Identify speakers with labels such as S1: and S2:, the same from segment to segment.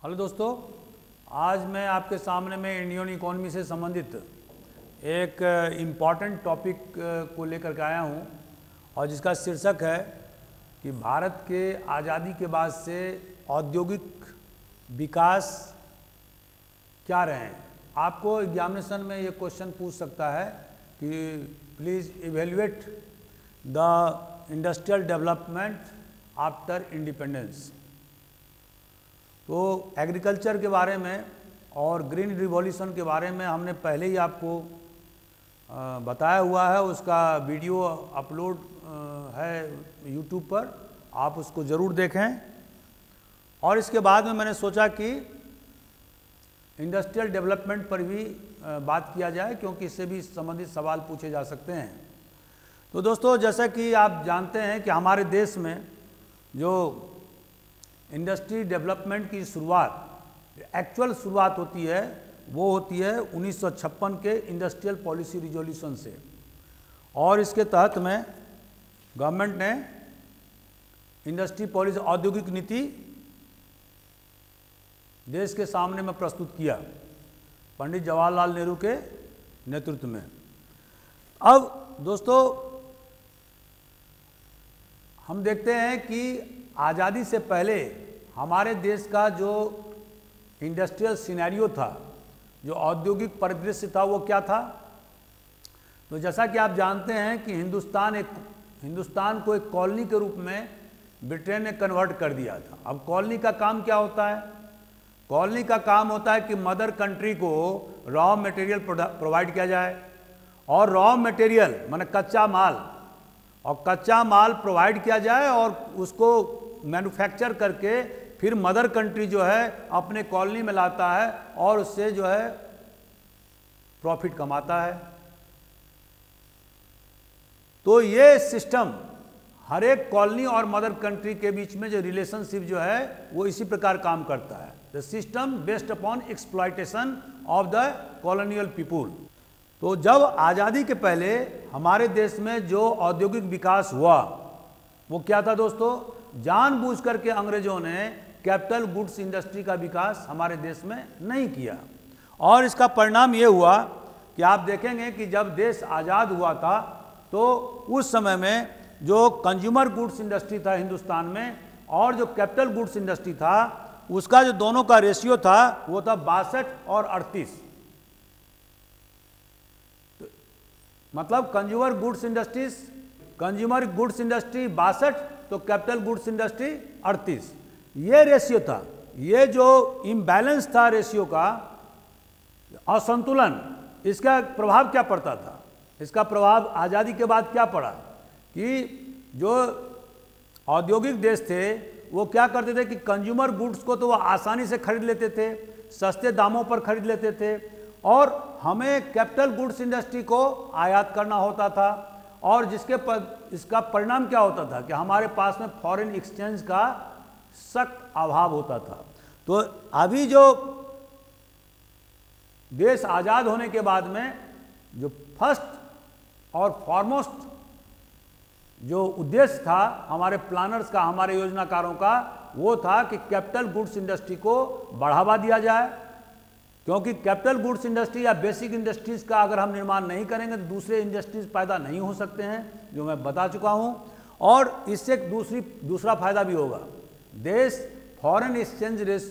S1: Hello दोस्तों, आज मैं आपके सामने में इंडियन इकोनॉमी से संबंधित एक इम्पॉर्टेंट टॉपिक को लेकर के आया हूं और जिसका शीर्षक है कि भारत के आज़ादी के बाद से औद्योगिक विकास क्या रहे हैं। आपको एग्जामिनेशन में ये क्वेश्चन पूछ सकता है कि please evaluate the industrial development after independence. तो एग्रीकल्चर के बारे में और ग्रीन रिवॉल्यूशन के बारे में हमने पहले ही आपको बताया हुआ है। उसका वीडियो अपलोड है यूट्यूब पर, आप उसको ज़रूर देखें। और इसके बाद में मैंने सोचा कि इंडस्ट्रियल डेवलपमेंट पर भी बात किया जाए, क्योंकि इससे भी संबंधित सवाल पूछे जा सकते हैं। तो दोस्तों, जैसा कि आप जानते हैं कि हमारे देश में जो इंडस्ट्री डेवलपमेंट की शुरुआत, एक्चुअल शुरुआत होती है, वो होती है 1956 के इंडस्ट्रियल पॉलिसी रिजोल्यूशन से। और इसके तहत में गवर्नमेंट ने इंडस्ट्री पॉलिसी, औद्योगिक नीति देश के सामने में प्रस्तुत किया पंडित जवाहरलाल नेहरू के नेतृत्व में। अब दोस्तों, हम देखते हैं कि आज़ादी से पहले हमारे देश का जो इंडस्ट्रियल सिनेरियो था, जो औद्योगिक परिदृश्य था, वो क्या था। तो जैसा कि आप जानते हैं कि हिंदुस्तान को एक कॉलोनी के रूप में ब्रिटेन ने कन्वर्ट कर दिया था। अब कॉलोनी का काम क्या होता है? कॉलोनी का काम होता है कि मदर कंट्री को रॉ मटेरियल प्रोवाइड किया जाए, और रॉ मटेरियल माने कच्चा माल, और कच्चा माल प्रोवाइड किया जाए और उसको मैन्युफैक्चर करके फिर मदर कंट्री जो है अपने कॉलोनी में लाता है और उससे जो है प्रॉफिट कमाता है। तो ये सिस्टम हर एक कॉलोनी और मदर कंट्री के बीच में जो रिलेशनशिप जो है वो इसी प्रकार काम करता है। The system based upon exploitation of the colonial people. तो जब आज़ादी के पहले हमारे देश में जो औद्योगिक विकास हुआ वो क्या था दोस्तों? जानबूझ करके अंग्रेजों ने कैपिटल गुड्स इंडस्ट्री का विकास हमारे देश में नहीं किया, और इसका परिणाम ये हुआ कि आप देखेंगे कि जब देश आज़ाद हुआ था तो उस समय में जो कंज्यूमर गुड्स इंडस्ट्री था हिंदुस्तान में और जो कैपिटल गुड्स इंडस्ट्री था, उसका जो दोनों का रेशियो था वो था 62 और 38। मतलब कंज्यूमर गुड्स इंडस्ट्री 62 तो कैपिटल गुड्स इंडस्ट्री 38, ये रेशियो था। ये जो इम्बैलेंस था रेशियो का, असंतुलन, इसका प्रभाव क्या पड़ता था? इसका प्रभाव आज़ादी के बाद क्या पड़ा कि जो औद्योगिक देश थे वो क्या करते थे कि कंज्यूमर गुड्स को तो वो आसानी से खरीद लेते थे, सस्ते दामों पर खरीद लेते थे, और हमें कैपिटल गुड्स इंडस्ट्री को आयात करना होता था। और इसका परिणाम क्या होता था कि हमारे पास में फॉरेन एक्सचेंज का सख्त अभाव होता था। तो अभी जो देश आज़ाद होने के बाद में जो फर्स्ट और फॉरमोस्ट जो उद्देश्य था हमारे प्लानर्स का, हमारे योजनाकारों का, वो था कि कैपिटल गुड्स इंडस्ट्री को बढ़ावा दिया जाए, क्योंकि कैपिटल गुड्स इंडस्ट्री या बेसिक इंडस्ट्रीज का अगर हम निर्माण नहीं करेंगे तो दूसरे इंडस्ट्रीज पैदा नहीं हो सकते हैं, जो मैं बता चुका हूं। और इससे दूसरा फायदा भी होगा, देश फॉरेन एक्सचेंज रेट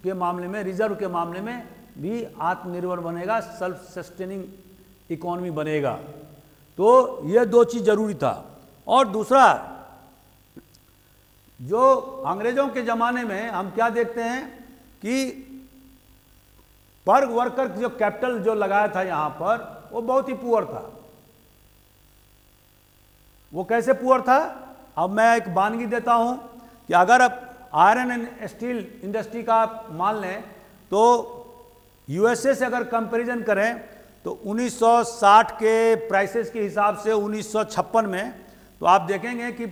S1: के मामले में, रिजर्व के मामले में भी आत्मनिर्भर बनेगा, सेल्फ सस्टेनिंग इकोनॉमी बनेगा। तो ये दो चीज़ जरूरी था। और दूसरा, जो अंग्रेजों के ज़माने में हम क्या देखते हैं कि पर वर्कर जो कैपिटल जो लगाया था यहां पर, वो बहुत ही पुअर था। वो कैसे पुअर था? अब मैं एक वानगी देता हूं कि अगर आप आयरन एंड स्टील इंडस्ट्री का मान लें तो यूएसए से अगर कंपैरिजन करें तो 1960 के प्राइसेस के हिसाब से 1956 में, तो आप देखेंगे कि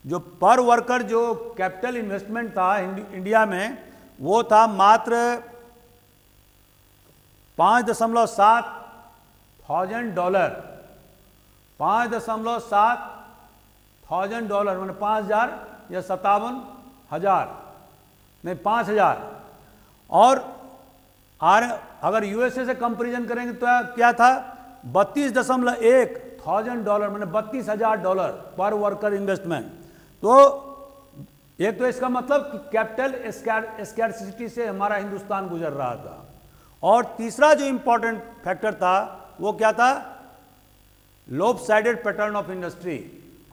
S1: जो पर वर्कर जो कैपिटल इन्वेस्टमेंट था इंडिया में, वो था मात्र $5.7 $1,000, $5.7 मैंने 5,000 या 57,000 नहीं 5,000। और अगर यूएसए से कंपेरिजन करेंगे तो क्या था, 32.1 थाउजेंड डॉलर, मैंने $32,000 पर वर्कर इन्वेस्टमेंट। तो एक तो इसका मतलब कि कैपिटल स्कैर्सिटी से हमारा हिंदुस्तान गुजर रहा था। और तीसरा जो इंपॉर्टेंट फैक्टर था वो क्या था, लोपसाइडेड पैटर्न ऑफ इंडस्ट्री।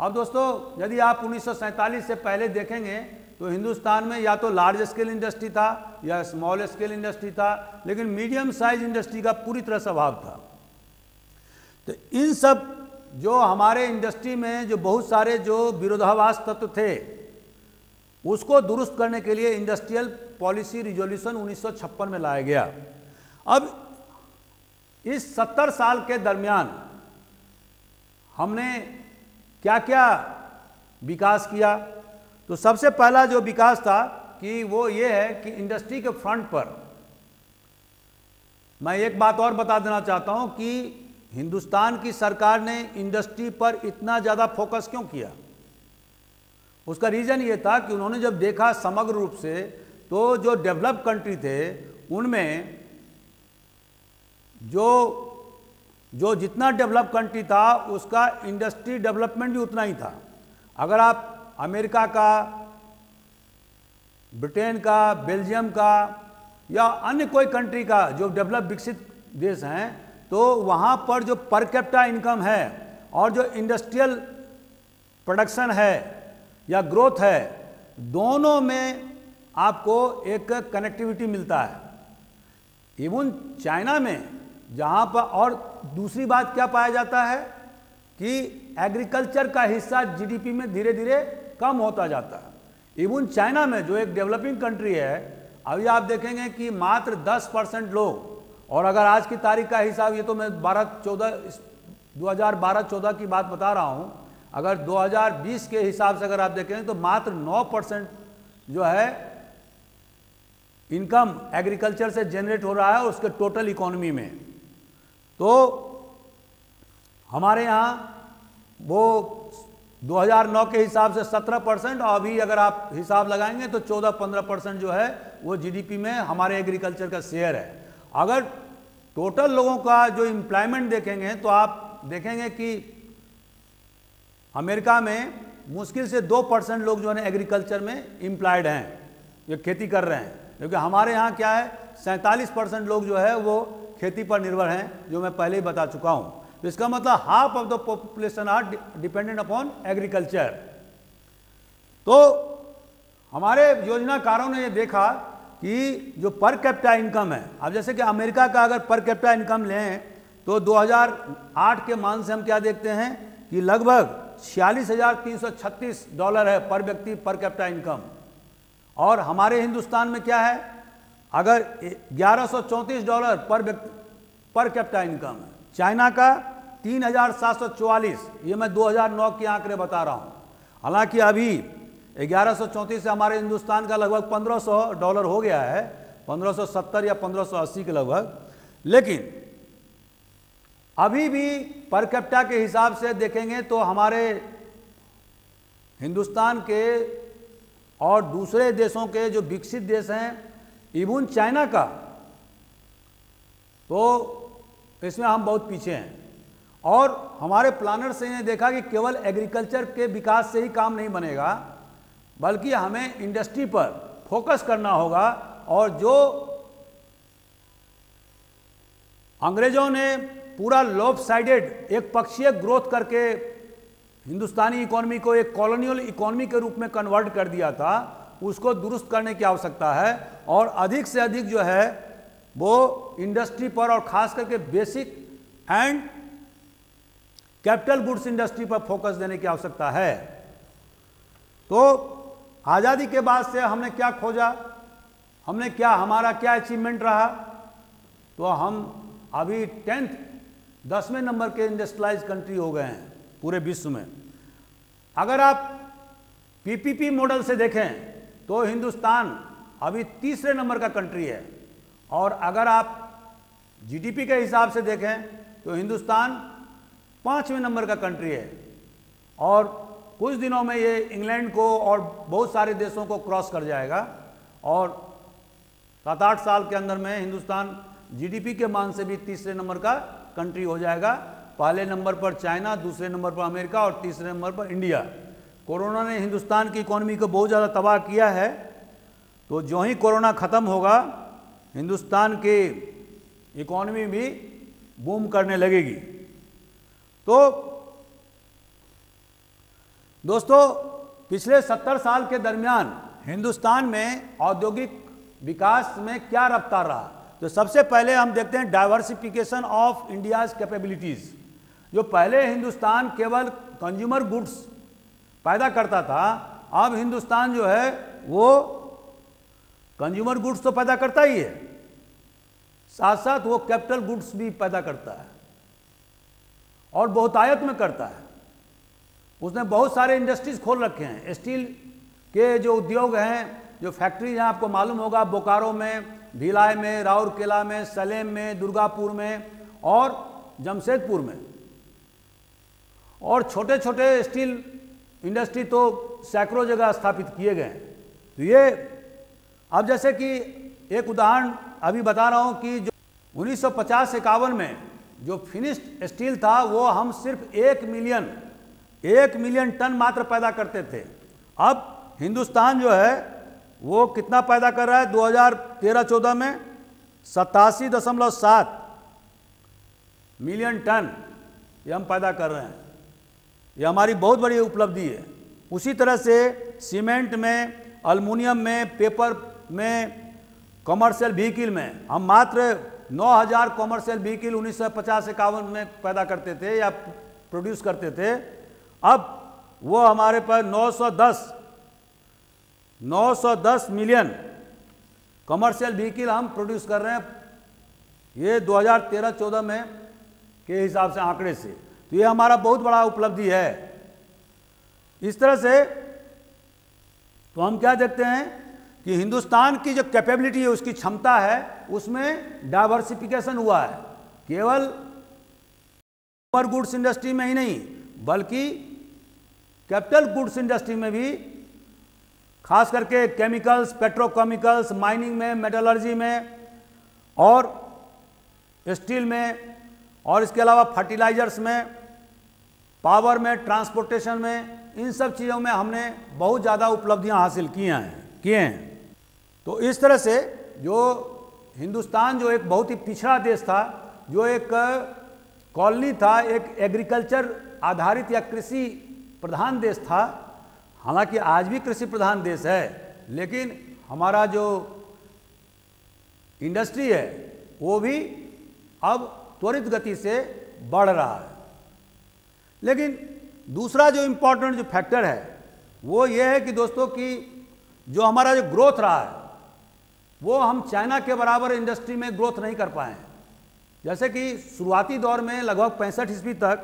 S1: अब दोस्तों यदि आप 1947 से पहले देखेंगे तो हिंदुस्तान में या तो लार्ज स्केल इंडस्ट्री था या स्मॉल स्केल इंडस्ट्री था, लेकिन मीडियम साइज इंडस्ट्री का पूरी तरह से अभाव था। तो इन सब जो हमारे इंडस्ट्री में जो बहुत सारे जो विरोधाभास तत्व थे उसको दुरुस्त करने के लिए इंडस्ट्रियल पॉलिसी रिजोल्यूशन 1956 में लाया गया। अब इस 70 साल के दरमियान हमने क्या क्या विकास किया, तो सबसे पहला जो विकास था कि वो ये है कि इंडस्ट्री के फ्रंट पर मैं एक बात और बता देना चाहता हूं कि हिंदुस्तान की सरकार ने इंडस्ट्री पर इतना ज़्यादा फोकस क्यों किया। उसका रीज़न ये था कि उन्होंने जब देखा समग्र रूप से तो जो डेवलप कंट्री थे उनमें जो जितना डेवलप कंट्री था उसका इंडस्ट्री डेवलपमेंट भी उतना ही था। अगर आप अमेरिका का, ब्रिटेन का, बेल्जियम का या अन्य कोई कंट्री का जो डेवलप विकसित देश हैं तो वहाँ पर जो पर कैपिटा इनकम है और जो इंडस्ट्रियल प्रोडक्शन है या ग्रोथ है, दोनों में आपको एक कनेक्टिविटी मिलता है। इवन चाइना में जहाँ पर, और दूसरी बात क्या पाया जाता है कि एग्रीकल्चर का हिस्सा जीडीपी में धीरे धीरे कम होता जाता है। इवन चाइना में जो एक डेवलपिंग कंट्री है, अभी आप देखेंगे कि मात्र 10% लोग, और अगर आज की तारीख का हिसाब, ये तो मैं 2012-14 की बात बता रहा हूँ, अगर 2020 के हिसाब से अगर आप देखें तो मात्र 9% जो है इनकम एग्रीकल्चर से जनरेट हो रहा है उसके टोटल इकोनॉमी में। तो हमारे यहाँ वो 2009 के हिसाब से 17%, और अभी अगर आप हिसाब लगाएंगे तो 14-15% जो है वो जीडीपी में हमारे एग्रीकल्चर का शेयर है। अगर टोटल लोगों का जो एम्प्लॉयमेंट देखेंगे तो आप देखेंगे कि अमेरिका में मुश्किल से 2% लोग जो है एग्रीकल्चर में एम्प्लॉयड हैं, जो खेती कर रहे हैं, क्योंकि हमारे यहाँ क्या है 47% लोग जो है वो खेती पर निर्भर हैं, जो मैं पहले ही बता चुका हूँ। तो इसका मतलब half of the population are dependent upon agriculture. तो हमारे योजनाकारों ने ये देखा कि जो पर कैपिटा इनकम है, अब जैसे कि अमेरिका का अगर पर कैपिटा इनकम लें तो 2008 के मान से हम क्या देखते हैं कि लगभग $46,336 है पर व्यक्ति पर कैपिटा इनकम। और हमारे हिंदुस्तान में क्या है, अगर $1134 पर व्यक्ति पर कैपिटा इनकम है। चाइना का 3,744, ये मैं 2009 के आंकड़े बता रहा हूँ। हालांकि अभी 1134 से हमारे हिंदुस्तान का लगभग $1,500 हो गया है, 1570 या 1580 के लगभग। लेकिन अभी भी पर कैपिटा के हिसाब से देखेंगे तो हमारे हिंदुस्तान के और दूसरे देशों के जो विकसित देश हैं, इवन चाइना का, तो इसमें हम बहुत पीछे हैं। और हमारे प्लानर्स ने देखा कि केवल एग्रीकल्चर के विकास से ही काम नहीं बनेगा, बल्कि हमें इंडस्ट्री पर फोकस करना होगा। और जो अंग्रेजों ने पूरा लॉपसाइडेड एक पक्षीय ग्रोथ करके हिंदुस्तानी इकोनॉमी को एक कॉलोनियल इकोनॉमी के रूप में कन्वर्ट कर दिया था, उसको दुरुस्त करने की आवश्यकता है। और अधिक से अधिक जो है वो इंडस्ट्री पर, और खास करके basic and capital goods industry पर फोकस देने की आवश्यकता है। तो आज़ादी के बाद से हमने क्या खोजा, हमने क्या, हमारा क्या अचीवमेंट रहा, तो हम अभी 10वें नंबर के इंडस्ट्रियलाइज कंट्री हो गए हैं पूरे विश्व में। अगर आप पीपीपी मॉडल से देखें तो हिंदुस्तान अभी 3रे नंबर का कंट्री है। और अगर आप जीडीपी के हिसाब से देखें तो हिंदुस्तान 5वें नंबर का कंट्री है। और कुछ दिनों में ये इंग्लैंड को और बहुत सारे देशों को क्रॉस कर जाएगा। और 7-8 साल के अंदर में हिंदुस्तान जीडीपी के मान से भी तीसरे नंबर का कंट्री हो जाएगा। पहले नंबर पर चाइना, दूसरे नंबर पर अमेरिका और तीसरे नंबर पर इंडिया। कोरोना ने हिंदुस्तान की इकोनॉमी को बहुत ज़्यादा तबाह किया है, तो जो ही कोरोना ख़त्म होगा हिंदुस्तान की इकोनॉमी भी बूम करने लगेगी। तो दोस्तों, पिछले 70 साल के दरमियान हिंदुस्तान में औद्योगिक विकास में क्या रफ्तार रहा, तो सबसे पहले हम देखते हैं डाइवर्सिफिकेशन ऑफ इंडियाज कैपेबिलिटीज़। जो पहले हिंदुस्तान केवल कंज्यूमर गुड्स पैदा करता था, अब हिंदुस्तान जो है वो कंज्यूमर गुड्स तो पैदा करता ही है, साथ साथ वो कैपिटल गुड्स भी पैदा करता है और बहुतायत में करता है। उसने बहुत सारे इंडस्ट्रीज खोल रखे हैं। स्टील के जो उद्योग हैं, जो फैक्ट्रीज हैं, आपको मालूम होगा बोकारो में, भिलाई में, राउरकेला में, सलेम में, दुर्गापुर में और जमशेदपुर में, और छोटे छोटे स्टील इंडस्ट्री तो सैकड़ों जगह स्थापित किए गए। तो ये अब जैसे कि एक उदाहरण अभी बता रहा हूं कि जो 1950-51 में जो फिनिश्ड स्टील था वो हम सिर्फ 1 मिलियन टन मात्र पैदा करते थे। अब हिंदुस्तान जो है वो कितना पैदा कर रहा है 2013-14 में 87.7 मिलियन टन ये हम पैदा कर रहे हैं। ये हमारी बहुत बड़ी उपलब्धि है। उसी तरह से सीमेंट में, एल्युमिनियम में, पेपर में, कमर्शियल व्हीकल में हम मात्र 9000 कमर्शियल व्हीकल 1950-51 में पैदा करते थे या प्रोड्यूस करते थे। अब वो हमारे पास 910 मिलियन कमर्शियल व्हीकल हम प्रोड्यूस कर रहे हैं, ये 2013-14 में के हिसाब से आंकड़े से। तो ये हमारा बहुत बड़ा उपलब्धि है। इस तरह से तो हम क्या देखते हैं कि हिंदुस्तान की जो कैपेबिलिटी है, उसकी क्षमता है, उसमें डाइवर्सिफिकेशन हुआ है। केवल कंज्यूमर गुड्स इंडस्ट्री में ही नहीं बल्कि कैपिटल गुड्स इंडस्ट्री में भी, खास करके केमिकल्स, पेट्रोकेमिकल्स, माइनिंग में, मेटलर्जी में और स्टील में, और इसके अलावा फर्टिलाइजर्स में, पावर में, ट्रांसपोर्टेशन में, इन सब चीज़ों में हमने बहुत ज़्यादा उपलब्धियां हासिल किए हैं। तो इस तरह से जो हिंदुस्तान जो एक बहुत ही पिछड़ा देश था, जो एक कॉलोनी था, एक एग्रीकल्चर आधारित या कृषि प्रधान देश था, हालांकि आज भी कृषि प्रधान देश है, लेकिन हमारा जो इंडस्ट्री है वो भी अब त्वरित गति से बढ़ रहा है। लेकिन दूसरा जो इम्पोर्टेंट जो फैक्टर है वो ये है कि दोस्तों कि जो हमारा जो ग्रोथ रहा है वो हम चाइना के बराबर इंडस्ट्री में ग्रोथ नहीं कर पाए हैं। जैसे कि शुरुआती दौर में लगभग 65 ईस्वी तक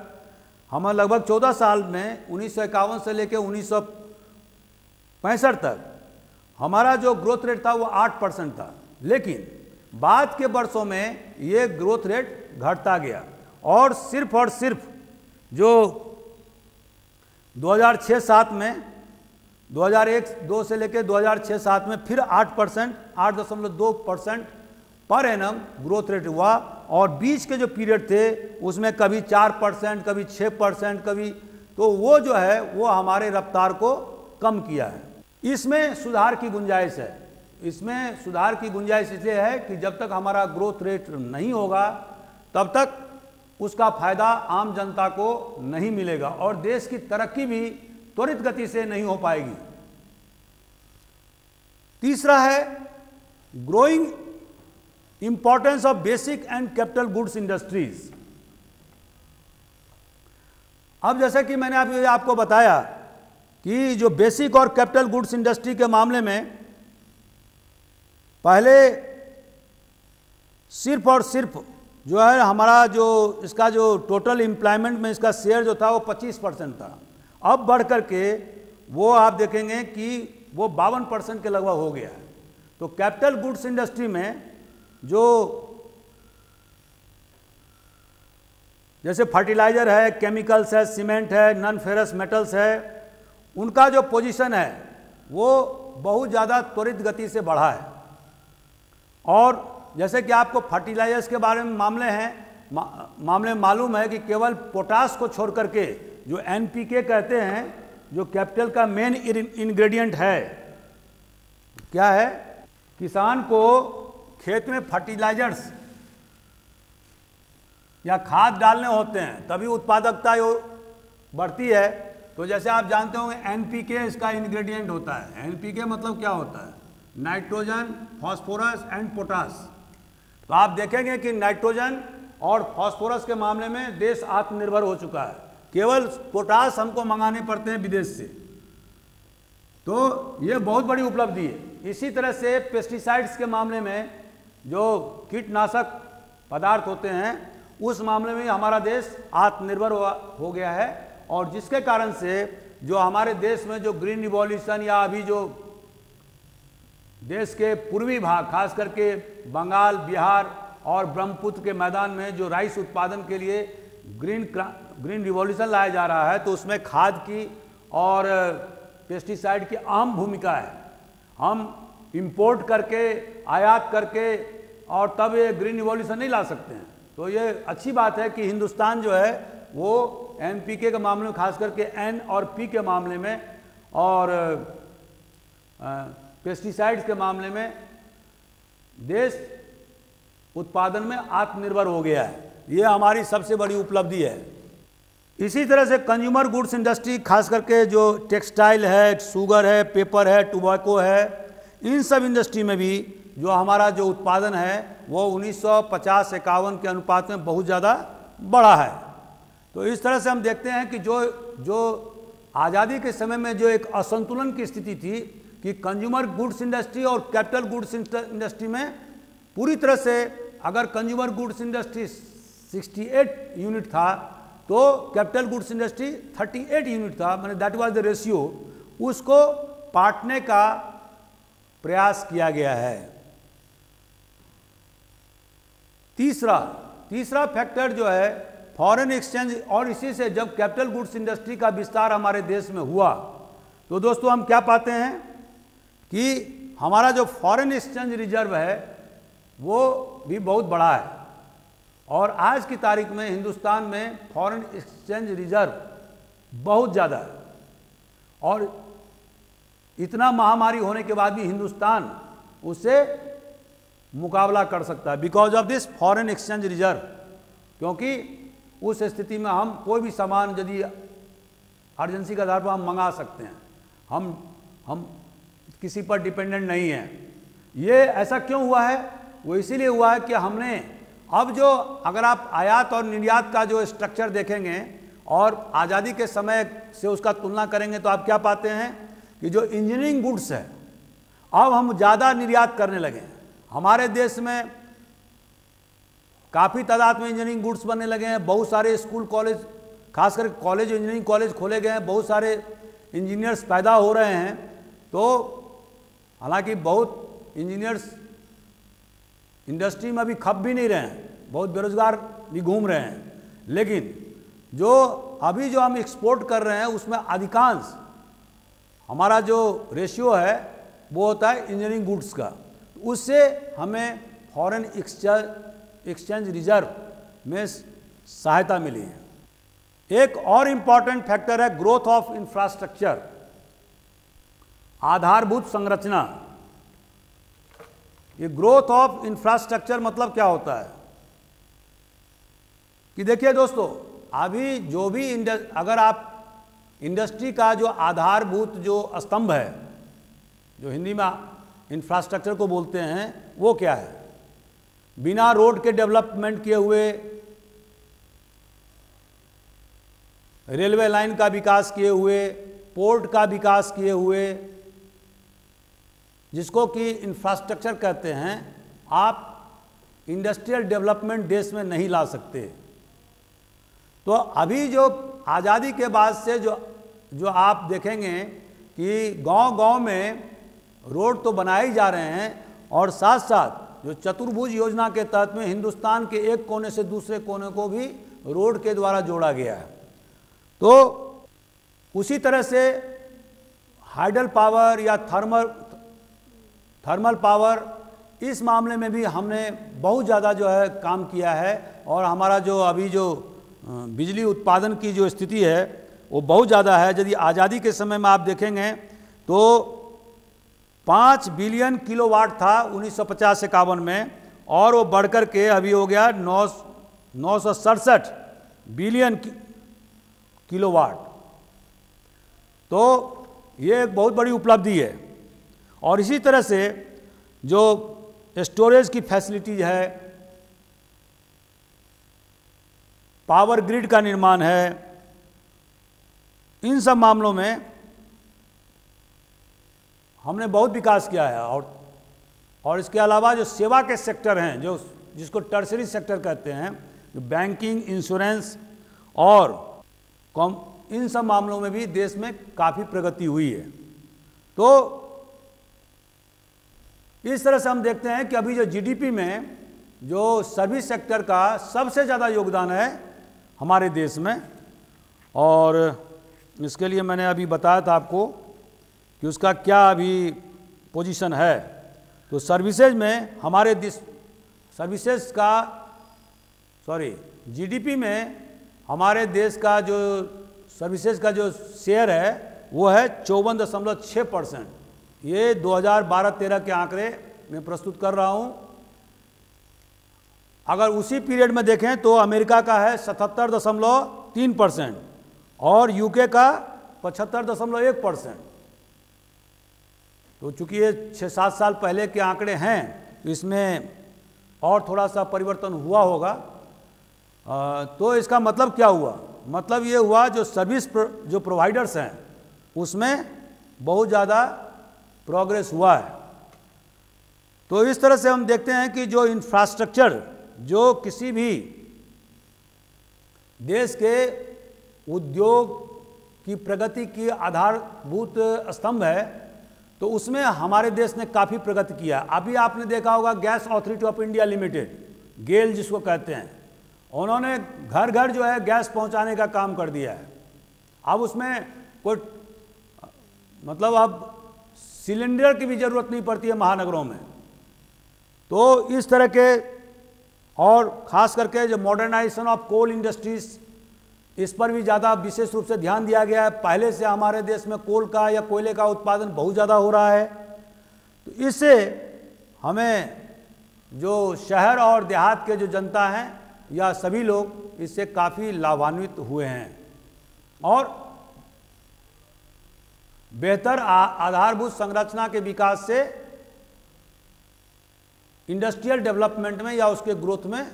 S1: हम लगभग 14 साल में 1951 से लेकर 1965 तक हमारा जो ग्रोथ रेट था वो 8% था, लेकिन बाद के वर्षों में ये ग्रोथ रेट घटता गया और सिर्फ जो 2006-07 में 2001-02 से लेकर 2006-07 में फिर 8.2% पर एनम ग्रोथ रेट हुआ, और बीच के जो पीरियड थे उसमें कभी 4%, कभी 6%, कभी, तो वो जो है वो हमारे रफ्तार को कम किया है। इसमें सुधार की गुंजाइश है। इसमें सुधार की गुंजाइश इसलिए है कि जब तक हमारा ग्रोथ रेट नहीं होगा तब तक उसका फायदा आम जनता को नहीं मिलेगा और देश की तरक्की भी त्वरित गति से नहीं हो पाएगी। तीसरा है growing importance of basic and capital goods industries. अब जैसे कि मैंने आपको बताया कि जो बेसिक और कैपिटल गुड्स इंडस्ट्री के मामले में पहले सिर्फ और सिर्फ जो है हमारा जो इसका जो टोटल एम्प्लॉयमेंट में इसका शेयर जो था वो 25% था। अब बढ़ करके वो आप देखेंगे कि वो 52% के लगभग हो गया है। तो कैपिटल गुड्स इंडस्ट्री में जो जैसे फर्टिलाइजर है, केमिकल्स है, सीमेंट है, नॉन फेरस मेटल्स है, उनका जो पोजीशन है वो बहुत ज़्यादा त्वरित गति से बढ़ा है। और जैसे कि आपको फर्टिलाइजर्स के बारे में मामले में मालूम है कि केवल पोटास को छोड़ करके जो एनपीके कहते हैं, जो कैपिटल का मेन इंग्रेडिएंट है, क्या है, किसान को खेत में फर्टिलाइजर्स या खाद डालने होते हैं तभी उत्पादकता बढ़ती है। तो जैसे आप जानते होंगे एनपीके इसका इंग्रेडिएंट होता है। एनपीके मतलब क्या होता है? Nitrogen, phosphorus and potash. तो आप देखेंगे कि नाइट्रोजन और फास्फोरस के मामले में देश आत्मनिर्भर हो चुका है, केवल पोटास हमको मंगाने पड़ते हैं विदेश से। तो ये बहुत बड़ी उपलब्धि है। इसी तरह से पेस्टिसाइड्स के मामले में जो कीटनाशक पदार्थ होते हैं उस मामले में हमारा देश आत्मनिर्भर हो गया है, और जिसके कारण से जो हमारे देश में जो ग्रीन रिवॉल्यूशन या अभी जो देश के पूर्वी भाग खास करके बंगाल, बिहार और ब्रह्मपुत्र के मैदान में जो राइस उत्पादन के लिए ग्रीन रिवॉल्यूशन लाया जा रहा है, तो उसमें खाद की और पेस्टिसाइड की अहम भूमिका है। हम इंपोर्ट करके, आयात करके और तब ये ग्रीन रिवॉल्यूशन नहीं ला सकते हैं। तो ये अच्छी बात है कि हिंदुस्तान जो है वो एनपीके के मामले में, खास करके एन और पी के मामले में और पेस्टिसाइड्स के मामले में देश उत्पादन में आत्मनिर्भर हो गया है। ये हमारी सबसे बड़ी उपलब्धि है। इसी तरह से कंज्यूमर गुड्स इंडस्ट्री, खास करके जो टेक्सटाइल है, शुगर है, पेपर है, टोबैको है, इन सब इंडस्ट्री में भी जो हमारा जो उत्पादन है वो 1950-51 के अनुपात में बहुत ज़्यादा बढ़ा है। तो इस तरह से हम देखते हैं कि जो आज़ादी के समय में जो एक असंतुलन की स्थिति थी कि कंज्यूमर गुड्स इंडस्ट्री और कैपिटल गुड्स इंडस्ट्री में पूरी तरह से, अगर कंज्यूमर गुड्स इंडस्ट्री 68 यूनिट था तो कैपिटल गुड्स इंडस्ट्री 38 यूनिट था, मैंने दैट वाज द रेशियो, उसको बांटने का प्रयास किया गया है। तीसरा फैक्टर जो है फॉरेन एक्सचेंज, और इसी से जब कैपिटल गुड्स इंडस्ट्री का विस्तार हमारे देश में हुआ तो दोस्तों हम क्या पाते हैं कि हमारा जो फॉरेन एक्सचेंज रिजर्व है वो भी बहुत बड़ा है, और आज की तारीख में हिंदुस्तान में फॉरेन एक्सचेंज रिजर्व बहुत ज़्यादा है, और इतना महामारी होने के बाद भी हिंदुस्तान उससे मुकाबला कर सकता है because of this foreign exchange reserve. क्योंकि उस स्थिति में हम कोई भी सामान यदि अर्जेंसी के आधार पर हम मंगा सकते हैं, हम किसी पर डिपेंडेंट नहीं हैं। ये ऐसा क्यों हुआ है? वो इसीलिए हुआ है कि हमने अब जो, अगर आप आयात और निर्यात का जो स्ट्रक्चर देखेंगे और आज़ादी के समय से उसका तुलना करेंगे तो आप क्या पाते हैं कि जो इंजीनियरिंग गुड्स है अब हम ज़्यादा निर्यात करने लगे हैं। हमारे देश में काफ़ी तादाद में इंजीनियरिंग गुड्स बनने लगे हैं, बहुत सारे स्कूल कॉलेज, खासकर कॉलेज, इंजीनियरिंग कॉलेज खोले गए हैं, बहुत सारे इंजीनियर्स पैदा हो रहे हैं। तो हालांकि बहुत इंजीनियर्स इंडस्ट्री में अभी खप भी नहीं रहे हैं, बहुत बेरोजगार भी घूम रहे हैं, लेकिन जो अभी जो हम एक्सपोर्ट कर रहे हैं उसमें अधिकांश हमारा जो रेशियो है वो होता है इंजीनियरिंग गुड्स का। उससे हमें फॉरेन एक्सचेंज रिजर्व में सहायता मिली है। एक और इम्पॉर्टेंट फैक्टर है ग्रोथ ऑफ इंफ्रास्ट्रक्चर, आधारभूत संरचना। ये ग्रोथ ऑफ इंफ्रास्ट्रक्चर मतलब क्या होता है कि देखिए दोस्तों, अभी जो भी अगर आप इंडस्ट्री का जो आधारभूत जो स्तंभ है, जो हिंदी में इंफ्रास्ट्रक्चर को बोलते हैं, वो क्या है? बिना रोड के डेवलपमेंट किए हुए, रेलवे लाइन का विकास किए हुए, पोर्ट का विकास किए हुए, जिसको कि इंफ्रास्ट्रक्चर कहते हैं, आप इंडस्ट्रियल डेवलपमेंट देश में नहीं ला सकते। तो अभी जो आज़ादी के बाद से जो आप देखेंगे कि गांव-गांव में रोड तो बनाए जा रहे हैं, और साथ साथ जो चतुर्भुज योजना के तहत में हिंदुस्तान के एक कोने से दूसरे कोने को भी रोड के द्वारा जोड़ा गया है। तो उसी तरह से हाइडल पावर या थर्मल पावर, इस मामले में भी हमने बहुत ज़्यादा जो है काम किया है और हमारा जो अभी जो बिजली उत्पादन की जो स्थिति है वो बहुत ज़्यादा है। यदि आज़ादी के समय में आप देखेंगे तो 5 बिलियन किलोवाट था 1950-51 में, और वो बढ़कर के अभी हो गया 967 बिलियन किलोवाट। तो ये एक बहुत बड़ी उपलब्धि है। और इसी तरह से जो स्टोरेज की फैसिलिटीज है, पावर ग्रिड का निर्माण है, इन सब मामलों में हमने बहुत विकास किया है। और इसके अलावा जो सेवा के सेक्टर हैं, जो जिसको टर्सरी सेक्टर कहते हैं, जो बैंकिंग, इंश्योरेंस और इन सब मामलों में भी देश में काफ़ी प्रगति हुई है। तो इस तरह से हम देखते हैं कि अभी जो जीडीपी में जो सर्विस सेक्टर का सबसे ज़्यादा योगदान है हमारे देश में, और इसके लिए मैंने अभी बताया था आपको कि उसका क्या अभी पोजीशन है। तो सर्विसेज में हमारे देश जीडीपी में हमारे देश का जो सर्विसेज का जो शेयर है वो है 54.6%। ये 2012-13 के आंकड़े मैं प्रस्तुत कर रहा हूँ। अगर उसी पीरियड में देखें तो अमेरिका का है 77.3% और यूके का 75.1%। तो चूंकि ये 6-7 साल पहले के आंकड़े हैं, तो इसमें और थोड़ा सा परिवर्तन हुआ होगा। तो इसका मतलब क्या हुआ? मतलब ये हुआ जो सर्विस जो प्रोवाइडर्स हैं उसमें बहुत ज़्यादा प्रोग्रेस हुआ है। तो इस तरह से हम देखते हैं कि जो इंफ्रास्ट्रक्चर, जो किसी भी देश के उद्योग की प्रगति की आधारभूत स्तंभ है, तो उसमें हमारे देश ने काफ़ी प्रगति किया। अभी आपने देखा होगा gas authority of India limited, GAIL जिसको कहते हैं, उन्होंने घर घर जो है गैस पहुंचाने का काम कर दिया है। अब उसमें कोई मतलब अब सिलेंडर की भी ज़रूरत नहीं पड़ती है महानगरों में। तो इस तरह के, और ख़ास करके जो मॉडर्नाइजेशन ऑफ कोल इंडस्ट्रीज, इस पर भी ज़्यादा विशेष रूप से ध्यान दिया गया है। पहले से हमारे देश में कोल का या कोयले का उत्पादन बहुत ज़्यादा हो रहा है। तो इससे हमें जो शहर और देहात के जो जनता हैं या सभी लोग इससे काफ़ी लाभान्वित हुए हैं। और बेहतर आधारभूत संरचना के विकास से इंडस्ट्रियल डेवलपमेंट में या उसके ग्रोथ में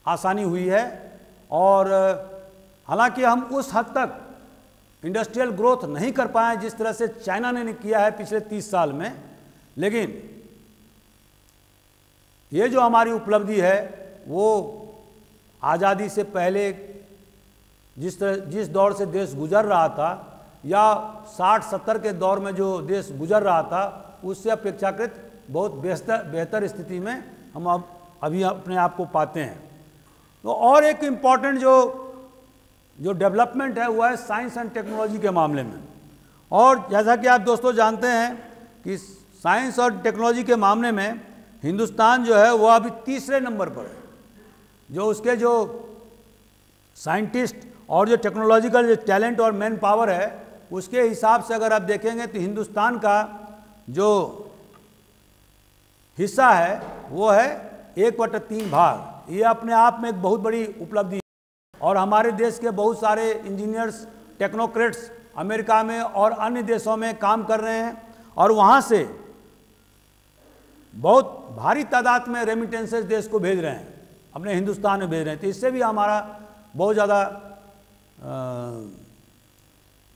S1: आसानी हुई है। और हालांकि हम उस हद तक इंडस्ट्रियल ग्रोथ नहीं कर पाए जिस तरह से चाइना ने किया है पिछले 30 साल में, लेकिन ये जो हमारी उपलब्धि है वो आज़ादी से पहले जिस दौर से देश गुजर रहा था या 60-70 के दौर में जो देश गुजर रहा था उससे अपेक्षाकृत बहुत बेहतर स्थिति में हम अब अभी अपने आप को पाते हैं। तो और एक इम्पॉर्टेंट जो डेवलपमेंट है वो है साइंस एंड टेक्नोलॉजी के मामले में। और जैसा कि आप दोस्तों जानते हैं कि साइंस और टेक्नोलॉजी के मामले में हिंदुस्तान जो है वो अभी 3रे नंबर पर है। जो उसके जो साइंटिस्ट और जो टेक्नोलॉजिकल जो टैलेंट और मैन पावर है उसके हिसाब से अगर आप देखेंगे तो हिंदुस्तान का जो हिस्सा है वो है 1/3 भाग। ये अपने आप में एक बहुत बड़ी उपलब्धि है। और हमारे देश के बहुत सारे इंजीनियर्स, टेक्नोक्रेट्स अमेरिका में और अन्य देशों में काम कर रहे हैं और वहाँ से बहुत भारी तादाद में रेमिटेंसेस देश को भेज रहे हैं, अपने हिंदुस्तान में भेज रहे हैं। तो इससे भी हमारा बहुत ज़्यादा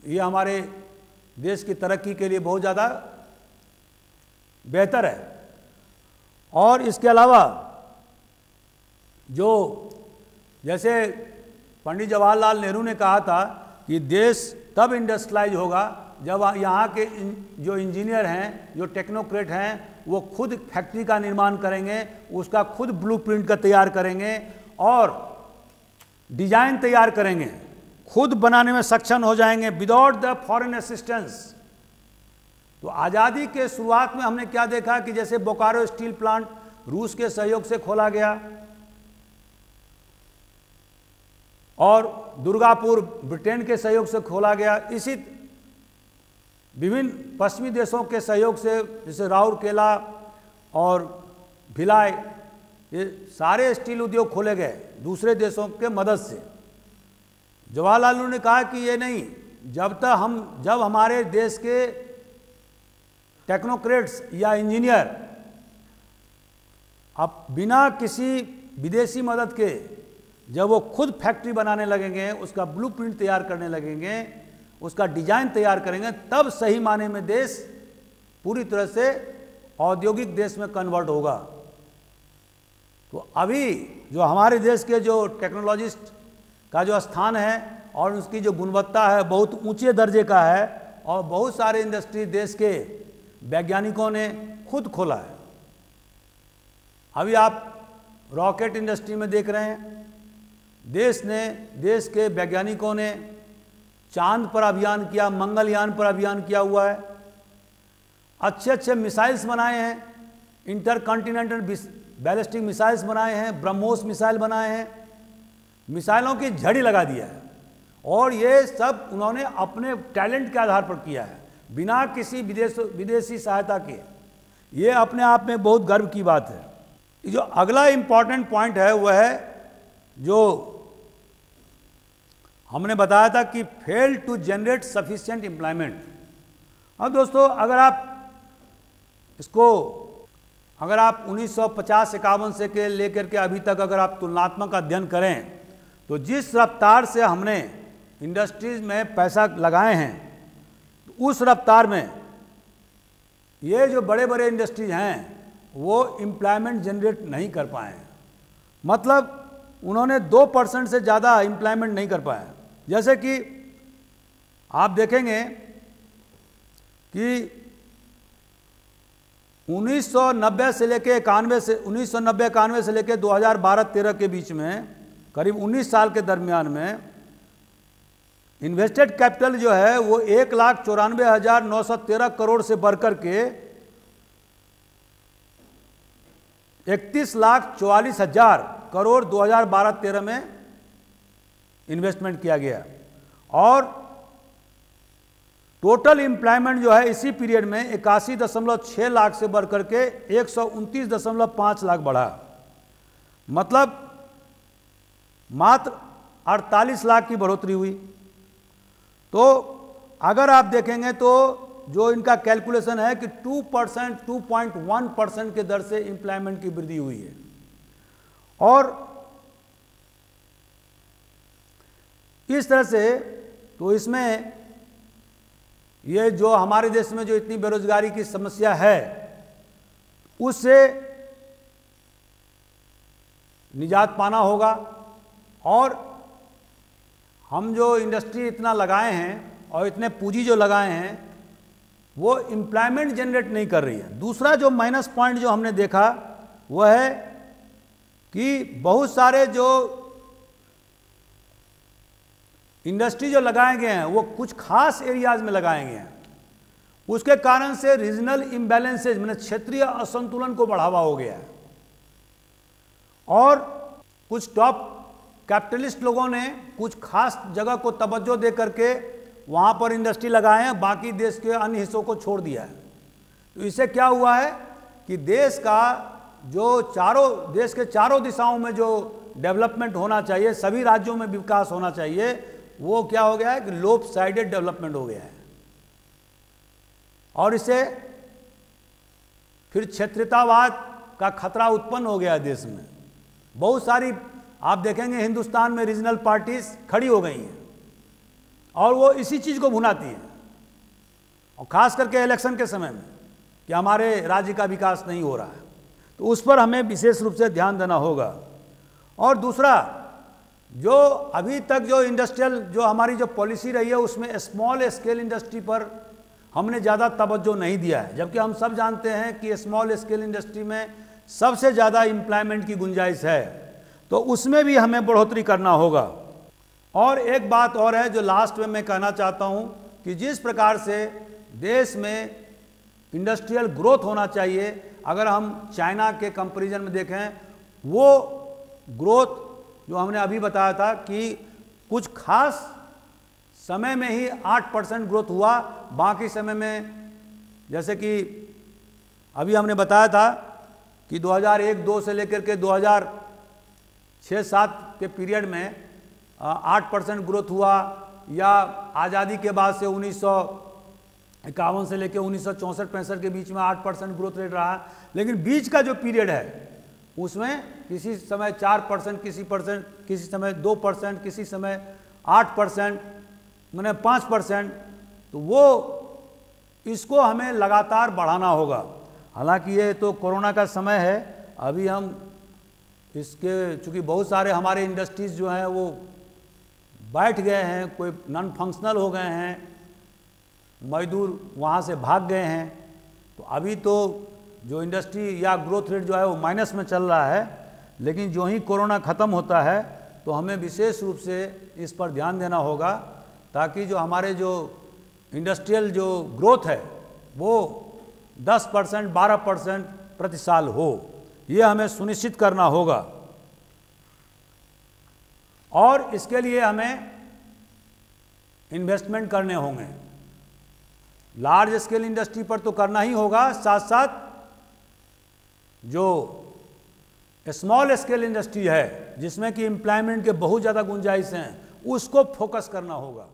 S1: ये हमारे देश की तरक्की के लिए बहुत ज़्यादा बेहतर है। और इसके अलावा जो जैसे पंडित जवाहरलाल नेहरू ने कहा था कि देश तब इंडस्ट्रियलाइज होगा जब यहाँ के जो इंजीनियर हैं, जो टेक्नोक्रेट हैं, वो खुद फैक्ट्री का निर्माण करेंगे, उसका खुद ब्लूप्रिंट का तैयार करेंगे और डिजाइन तैयार करेंगे, खुद बनाने में सक्षम हो जाएंगे विदाउट द फॉरेन असिस्टेंस। तो आज़ादी के शुरुआत में हमने क्या देखा कि जैसे बोकारो स्टील प्लांट रूस के सहयोग से खोला गया और दुर्गापुर ब्रिटेन के सहयोग से खोला गया, इसी विभिन्न पश्चिमी देशों के सहयोग से जैसे राउरकेला और भिलाई, ये सारे स्टील उद्योग खोले गए दूसरे देशों के मदद से। जवाहरलाल नेहरू ने कहा कि ये नहीं, जब हमारे देश के टेक्नोक्रेट्स या इंजीनियर अब बिना किसी विदेशी मदद के जब वो खुद फैक्ट्री बनाने लगेंगे, उसका ब्लूप्रिंट तैयार करने लगेंगे, उसका डिजाइन तैयार करेंगे, तब सही माने में देश पूरी तरह से औद्योगिक देश में कन्वर्ट होगा। तो अभी जो हमारे देश के जो टेक्नोलॉजिस्ट का जो स्थान है और उसकी जो गुणवत्ता है बहुत ऊंचे दर्जे का है और बहुत सारे इंडस्ट्री देश के वैज्ञानिकों ने खुद खोला है। अभी आप रॉकेट इंडस्ट्री में देख रहे हैं, देश के वैज्ञानिकों ने चांद पर अभियान किया, मंगलयान पर अभियान किया हुआ है, अच्छे अच्छे मिसाइल्स बनाए हैं, इंटरकॉन्टिनेंटल बैलिस्टिक मिसाइल्स बनाए हैं, ब्रह्मोस मिसाइल बनाए हैं, मिसाइलों की झड़ी लगा दिया है। और ये सब उन्होंने अपने टैलेंट के आधार पर किया है, बिना किसी विदेशी सहायता के। ये अपने आप में बहुत गर्व की बात है। जो अगला इम्पॉर्टेंट पॉइंट है वह है जो हमने बताया था कि fail to generate sufficient employment. अब दोस्तों अगर आप 1950-51 से के लेकर के अभी तक अगर आप तुलनात्मक अध्ययन करें तो जिस रफ्तार से हमने इंडस्ट्रीज में पैसा लगाए हैं, तो उस रफ्तार में ये जो बड़े बड़े इंडस्ट्रीज हैं वो एम्प्लॉयमेंट जनरेट नहीं कर पाए हैं। मतलब उन्होंने 2% से ज़्यादा एम्प्लॉयमेंट नहीं कर पाए। जैसे कि आप देखेंगे कि 1990 से लेके 91 से लेके 2012-13 के बीच में करीब 19 साल के दरमियान में इन्वेस्टेड कैपिटल जो है वो 1,94,913 करोड़ से बढ़कर के 31,44,000 करोड़ 2012-13 में इन्वेस्टमेंट किया गया। और टोटल एम्प्लॉयमेंट जो है इसी पीरियड में 81.6 लाख से बढ़कर के 129.5 लाख बढ़ा। मतलब मात्र 48 लाख की बढ़ोतरी हुई। तो अगर आप देखेंगे तो जो इनका कैलकुलेशन है कि 2.1% के दर से एम्प्लॉयमेंट की वृद्धि हुई है। और इस तरह से तो इसमें ये जो हमारे देश में जो इतनी बेरोजगारी की समस्या है उससे निजात पाना होगा। और हम जो इंडस्ट्री इतना लगाए हैं और इतने पूंजी जो लगाए हैं वो एम्प्लॉयमेंट जनरेट नहीं कर रही है। दूसरा जो माइनस पॉइंट जो हमने देखा वह है कि बहुत सारे जो इंडस्ट्री जो लगाए गए हैं वो कुछ खास एरियाज में लगाए गए हैं, उसके कारण से रीजनल इम्बैलेंसेज मतलब क्षेत्रीय असंतुलन को बढ़ावा हो गया है। और कुछ टॉप कैपिटलिस्ट लोगों ने कुछ खास जगह को तवज्जो दे करके वहाँ पर इंडस्ट्री लगाए हैं, बाकी देश के अन्य हिस्सों को छोड़ दिया है। तो इससे क्या हुआ है कि देश के चारों दिशाओं में जो डेवलपमेंट होना चाहिए, सभी राज्यों में विकास होना चाहिए, वो क्या हो गया है कि लोप-साइडेड डेवलपमेंट हो गया है। और इससे फिर क्षेत्रीयतावाद का खतरा उत्पन्न हो गया है देश में। बहुत सारी आप देखेंगे हिंदुस्तान में रीजनल पार्टीज खड़ी हो गई हैं और वो इसी चीज़ को भुनाती हैं, और ख़ास करके इलेक्शन के समय में कि हमारे राज्य का विकास नहीं हो रहा है। तो उस पर हमें विशेष रूप से ध्यान देना होगा। और दूसरा, जो अभी तक जो इंडस्ट्रियल जो हमारी जो पॉलिसी रही है उसमें स्मॉल स्केल इंडस्ट्री पर हमने ज़्यादा तवज्जो नहीं दिया है, जबकि हम सब जानते हैं कि स्मॉल स्केल इंडस्ट्री में सबसे ज़्यादा एम्प्लॉयमेंट की गुंजाइश है। तो उसमें भी हमें बढ़ोतरी करना होगा। और एक बात और है जो लास्ट में मैं कहना चाहता हूं कि जिस प्रकार से देश में इंडस्ट्रियल ग्रोथ होना चाहिए। अगर हम चाइना के कंपैरिजन में देखें, वो ग्रोथ जो हमने अभी बताया था कि कुछ खास समय में ही 8% ग्रोथ हुआ, बाकी समय में जैसे कि अभी हमने बताया था कि 2001-2 से लेकर के 2006-7 के पीरियड में 8% ग्रोथ हुआ, या आज़ादी के बाद से 1951 से लेकर 1964-65 के बीच में 8% ग्रोथ रेट रहा। लेकिन बीच का जो पीरियड है उसमें किसी समय 4%, किसी समय 2%, किसी समय 8%, मैंने 5%। तो वो इसको हमें लगातार बढ़ाना होगा। हालांकि ये तो कोरोना का समय है, अभी हम इसके चूँकि बहुत सारे हमारे इंडस्ट्रीज़ जो हैं वो बैठ गए हैं, कोई नॉन फंक्शनल हो गए हैं, मजदूर वहाँ से भाग गए हैं, तो अभी तो जो इंडस्ट्री या ग्रोथ रेट जो है वो माइनस में चल रहा है। लेकिन जो ही कोरोना ख़त्म होता है तो हमें विशेष रूप से इस पर ध्यान देना होगा, ताकि जो हमारे जो इंडस्ट्रियल जो ग्रोथ है वो 10%, 12% प्रति साल हो, ये हमें सुनिश्चित करना होगा। और इसके लिए हमें इन्वेस्टमेंट करने होंगे। लार्ज स्केल इंडस्ट्री पर तो करना ही होगा, साथ साथ जो स्मॉल स्केल इंडस्ट्री है जिसमें कि एम्प्लॉयमेंट के बहुत ज़्यादा गुंजाइश हैं, उसको फोकस करना होगा।